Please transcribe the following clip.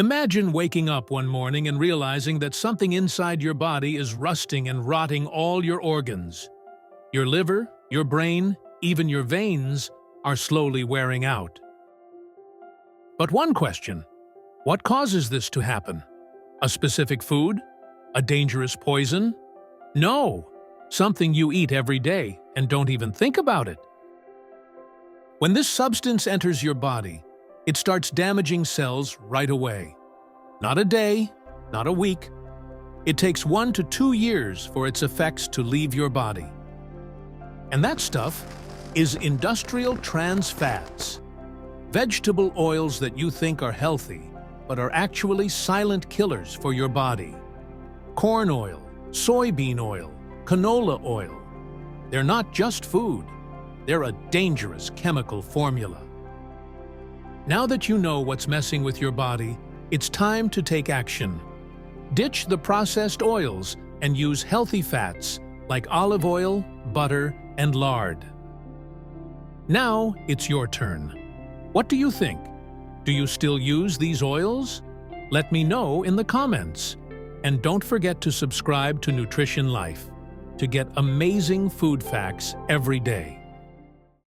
Imagine waking up one morning and realizing that something inside your body is rusting and rotting all your organs. Your liver, your brain, even your veins are slowly wearing out. But one question: what causes this to happen? A specific food? A dangerous poison? No, something you eat every day and don't even think about it. When this substance enters your body, it starts damaging cells right away. Not a day, not a week. It takes 1 to 2 years for its effects to leave your body. And that stuff is industrial trans fats. Vegetable oils that you think are healthy, but are actually silent killers for your body. Corn oil, soybean oil, canola oil. They're not just food. They're a dangerous chemical formula. Now that you know what's messing with your body, it's time to take action. Ditch the processed oils and use healthy fats like olive oil, butter, and lard. Now it's your turn. What do you think? Do you still use these oils? Let me know in the comments. And don't forget to subscribe to Nutrition Life to get amazing food facts every day.